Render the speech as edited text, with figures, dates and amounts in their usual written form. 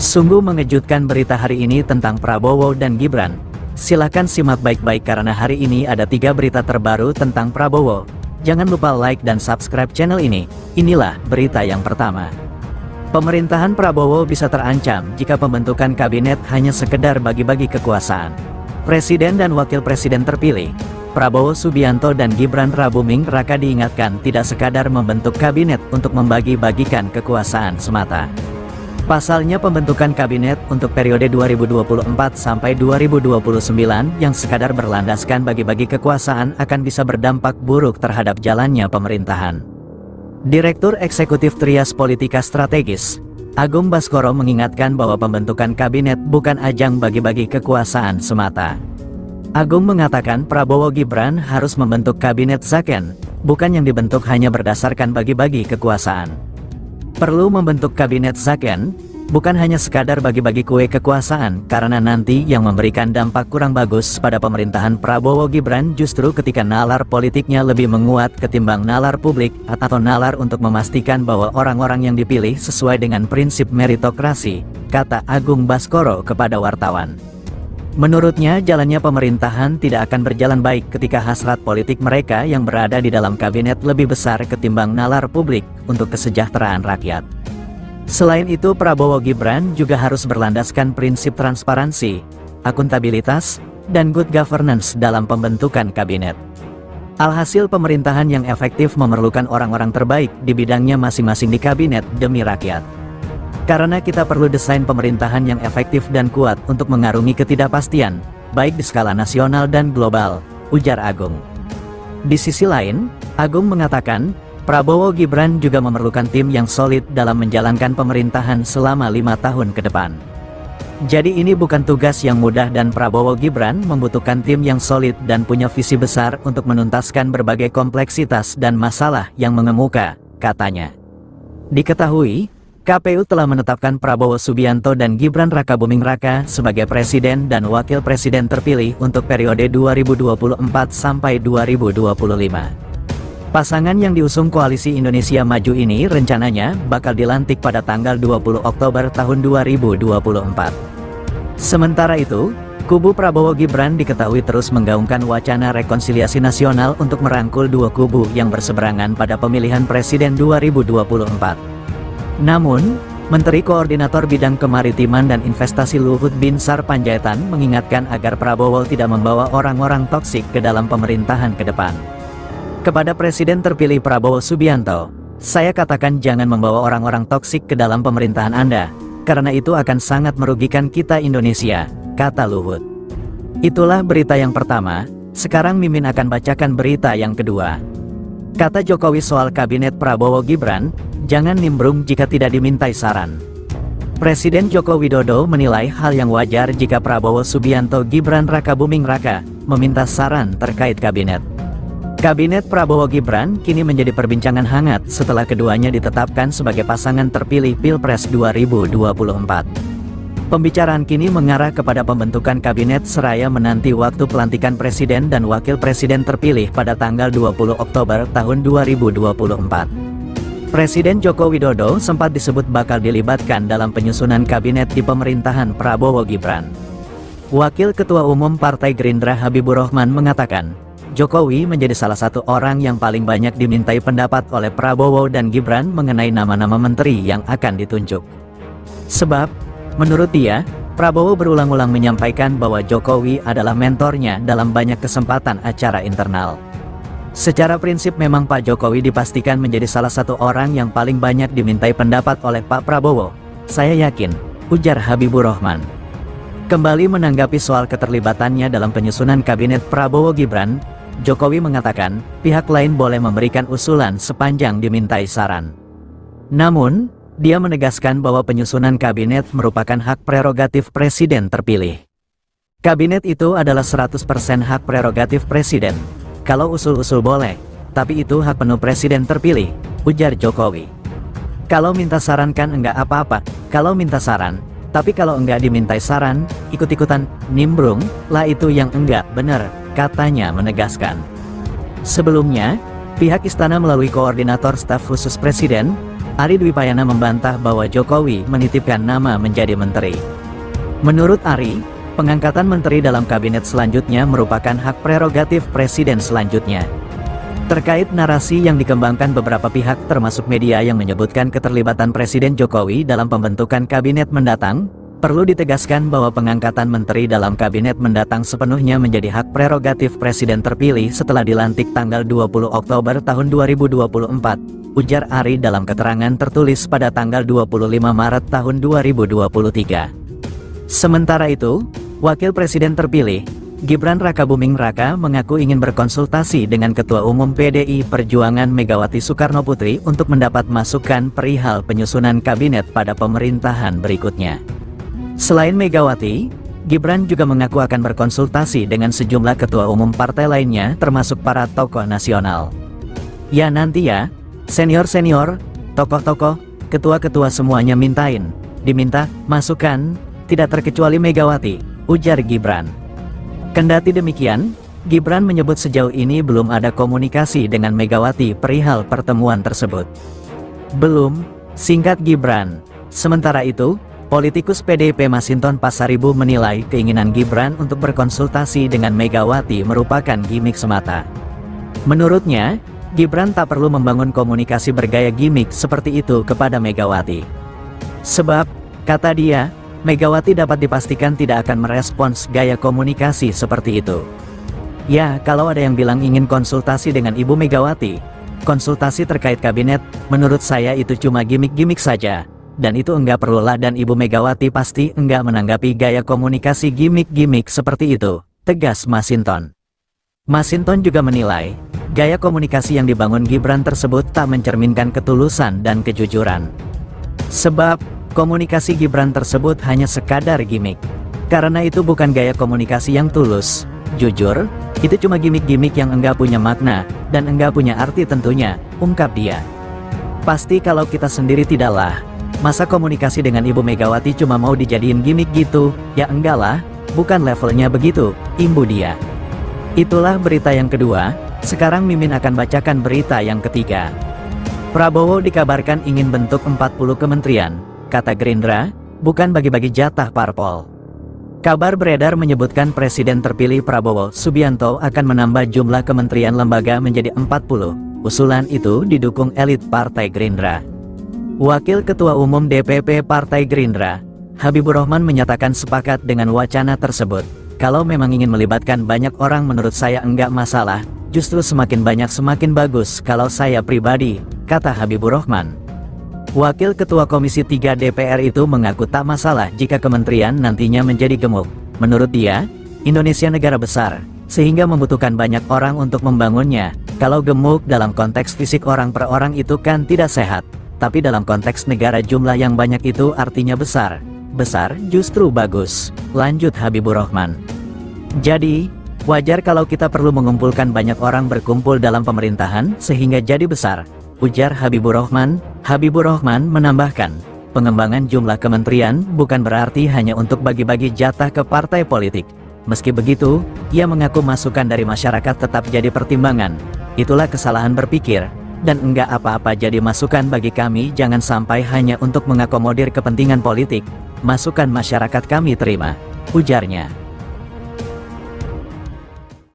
Sungguh mengejutkan berita hari ini tentang Prabowo dan Gibran. Silahkan simak baik-baik karena hari ini ada 3 berita terbaru tentang Prabowo. Jangan lupa like dan subscribe channel ini. Inilah berita yang pertama. Pemerintahan Prabowo bisa terancam jika pembentukan kabinet hanya sekedar bagi-bagi kekuasaan. Presiden dan Wakil Presiden terpilih, Prabowo Subianto dan Gibran Rakabuming Raka diingatkan tidak sekadar membentuk kabinet untuk membagi-bagikan kekuasaan semata. Pasalnya pembentukan kabinet untuk periode 2024 sampai 2029 yang sekadar berlandaskan bagi-bagi kekuasaan akan bisa berdampak buruk terhadap jalannya pemerintahan. Direktur Eksekutif Trias Politika Strategis, Agung Baskoro mengingatkan bahwa pembentukan kabinet bukan ajang bagi-bagi kekuasaan semata. Agung mengatakan Prabowo Gibran harus membentuk kabinet Zaken, bukan yang dibentuk hanya berdasarkan bagi-bagi kekuasaan. Perlu membentuk kabinet Zaken, bukan hanya sekadar bagi-bagi kue kekuasaan, karena nanti yang memberikan dampak kurang bagus pada pemerintahan Prabowo Gibran justru ketika nalar politiknya lebih menguat ketimbang nalar publik atau nalar untuk memastikan bahwa orang-orang yang dipilih sesuai dengan prinsip meritokrasi, kata Agung Baskoro kepada wartawan. Menurutnya jalannya pemerintahan tidak akan berjalan baik ketika hasrat politik mereka yang berada di dalam kabinet lebih besar ketimbang nalar publik untuk kesejahteraan rakyat. Selain itu Prabowo Gibran juga harus berlandaskan prinsip transparansi, akuntabilitas, dan good governance dalam pembentukan kabinet. Alhasil pemerintahan yang efektif memerlukan orang-orang terbaik di bidangnya masing-masing di kabinet demi rakyat. Karena kita perlu desain pemerintahan yang efektif dan kuat untuk mengarungi ketidakpastian, baik di skala nasional dan global, ujar Agung. Di sisi lain, Agung mengatakan, Prabowo Gibran juga memerlukan tim yang solid dalam menjalankan pemerintahan selama 5 tahun ke depan. Jadi ini bukan tugas yang mudah dan Prabowo Gibran membutuhkan tim yang solid dan punya visi besar untuk menuntaskan berbagai kompleksitas dan masalah yang mengemuka, katanya. Diketahui, KPU telah menetapkan Prabowo Subianto dan Gibran Rakabuming Raka sebagai Presiden dan Wakil Presiden terpilih untuk periode 2024 sampai 2025. Pasangan yang diusung Koalisi Indonesia Maju ini rencananya bakal dilantik pada tanggal 20 Oktober tahun 2024. Sementara itu, kubu Prabowo Gibran diketahui terus menggaungkan wacana rekonsiliasi nasional untuk merangkul dua kubu yang berseberangan pada pemilihan Presiden 2024. Namun, Menteri Koordinator Bidang Kemaritiman dan Investasi Luhut Binsar Panjaitan mengingatkan agar Prabowo tidak membawa orang-orang toksik ke dalam pemerintahan ke depan. Kepada Presiden terpilih Prabowo Subianto, saya katakan jangan membawa orang-orang toksik ke dalam pemerintahan Anda, karena itu akan sangat merugikan kita Indonesia, kata Luhut. Itulah berita yang pertama, sekarang Mimin akan bacakan berita yang kedua. Kata Jokowi soal kabinet Prabowo Gibran, jangan nimbrung jika tidak dimintai saran. Presiden Joko Widodo menilai hal yang wajar jika Prabowo Subianto Gibran Rakabuming Raka meminta saran terkait kabinet. Kabinet Prabowo Gibran kini menjadi perbincangan hangat setelah keduanya ditetapkan sebagai pasangan terpilih Pilpres 2024. Pembicaraan kini mengarah kepada pembentukan kabinet seraya menanti waktu pelantikan Presiden dan Wakil Presiden terpilih pada tanggal 20 Oktober tahun 2024. Presiden Joko Widodo sempat disebut bakal dilibatkan dalam penyusunan kabinet di pemerintahan Prabowo Gibran. Wakil Ketua Umum Partai Gerindra Habibur Rahman mengatakan, Jokowi menjadi salah satu orang yang paling banyak dimintai pendapat oleh Prabowo dan Gibran mengenai nama-nama menteri yang akan ditunjuk. Sebab, menurut dia, Prabowo berulang-ulang menyampaikan bahwa Jokowi adalah mentornya dalam banyak kesempatan acara internal. Secara prinsip memang Pak Jokowi dipastikan menjadi salah satu orang yang paling banyak dimintai pendapat oleh Pak Prabowo. Saya yakin, ujar Habibur Rahman. Kembali menanggapi soal keterlibatannya dalam penyusunan kabinet Prabowo Gibran, Jokowi mengatakan, pihak lain boleh memberikan usulan sepanjang dimintai saran. Namun, dia menegaskan bahwa penyusunan kabinet merupakan hak prerogatif Presiden terpilih. Kabinet itu adalah 100% hak prerogatif Presiden. Kalau usul-usul boleh, tapi itu hak penuh Presiden terpilih, ujar Jokowi. Kalau minta saran kan enggak apa-apa, kalau minta saran, tapi kalau enggak dimintai saran, ikut-ikutan nimbrung, lah itu yang enggak benar, katanya menegaskan. Sebelumnya, pihak istana melalui Koordinator Staf Khusus Presiden, Ari Dwipayana membantah bahwa Jokowi menitipkan nama menjadi menteri. Menurut Ari, pengangkatan menteri dalam kabinet selanjutnya merupakan hak prerogatif presiden selanjutnya. Terkait narasi yang dikembangkan beberapa pihak termasuk media yang menyebutkan keterlibatan Presiden Jokowi dalam pembentukan kabinet mendatang, perlu ditegaskan bahwa pengangkatan menteri dalam kabinet mendatang sepenuhnya menjadi hak prerogatif presiden terpilih setelah dilantik tanggal 20 Oktober tahun 2024, ujar Ari dalam keterangan tertulis pada tanggal 25 Maret tahun 2023. Sementara itu, Wakil Presiden terpilih, Gibran Rakabuming Raka mengaku ingin berkonsultasi dengan Ketua Umum PDI Perjuangan Megawati Soekarnoputri untuk mendapat masukan perihal penyusunan kabinet pada pemerintahan berikutnya. Selain Megawati, Gibran juga mengaku akan berkonsultasi dengan sejumlah ketua umum partai lainnya termasuk para tokoh nasional. Ya nanti ya, senior-senior, tokoh-tokoh, ketua-ketua semuanya diminta masukan, tidak terkecuali Megawati, ujar Gibran. Kendati demikian, Gibran menyebut sejauh ini belum ada komunikasi dengan Megawati perihal pertemuan tersebut. Belum, singkat Gibran. Sementara itu, politikus PDIP Masinton Pasaribu menilai keinginan Gibran untuk berkonsultasi dengan Megawati merupakan gimik semata. Menurutnya, Gibran tak perlu membangun komunikasi bergaya gimik seperti itu kepada Megawati. Sebab, kata dia, Megawati dapat dipastikan tidak akan merespons gaya komunikasi seperti itu. Ya, kalau ada yang bilang ingin konsultasi dengan Ibu Megawati, konsultasi terkait kabinet, menurut saya itu cuma gimik-gimik saja. Dan itu enggak perlulah dan Ibu Megawati pasti enggak menanggapi gaya komunikasi gimik-gimik seperti itu, tegas Masinton. Masinton juga menilai, gaya komunikasi yang dibangun Gibran tersebut tak mencerminkan ketulusan dan kejujuran. Sebab, komunikasi Gibran tersebut hanya sekadar gimik. Karena itu bukan gaya komunikasi yang tulus, jujur, itu cuma gimik-gimik yang enggak punya makna, dan enggak punya arti tentunya, ungkap dia. Pasti kalau kita sendiri tidaklah. Masa komunikasi dengan Ibu Megawati cuma mau dijadiin gimik gitu, ya enggak lah, bukan levelnya begitu, imbu dia. Itulah berita yang kedua, sekarang Mimin akan bacakan berita yang ketiga. Prabowo dikabarkan ingin bentuk 40 kementerian, kata Gerindra, bukan bagi-bagi jatah parpol. Kabar beredar menyebutkan Presiden terpilih Prabowo Subianto akan menambah jumlah kementerian lembaga menjadi 40, usulan itu didukung elit Partai Gerindra. Wakil Ketua Umum DPP Partai Gerindra, Habibur Rahman menyatakan sepakat dengan wacana tersebut. Kalau memang ingin melibatkan banyak orang menurut saya enggak masalah, justru semakin banyak semakin bagus kalau saya pribadi, kata Habibur Rahman. Wakil Ketua Komisi 3 DPR itu mengaku tak masalah jika kementerian nantinya menjadi gemuk. Menurut dia, Indonesia negara besar, sehingga membutuhkan banyak orang untuk membangunnya. Kalau gemuk dalam konteks fisik orang per orang itu kan tidak sehat. Tapi dalam konteks negara jumlah yang banyak itu artinya besar. Besar justru bagus, lanjut Habibur Rahman. Jadi, wajar kalau kita perlu mengumpulkan banyak orang berkumpul dalam pemerintahan sehingga jadi besar, ujar Habibur Rahman. Habibur Rahman menambahkan, pengembangan jumlah kementerian bukan berarti hanya untuk bagi-bagi jatah ke partai politik. Meski begitu, ia mengaku masukan dari masyarakat tetap jadi pertimbangan. Itulah kesalahan berpikir. Dan enggak apa-apa jadi masukan bagi kami, jangan sampai hanya untuk mengakomodir kepentingan politik. Masukan masyarakat kami terima, ujarnya.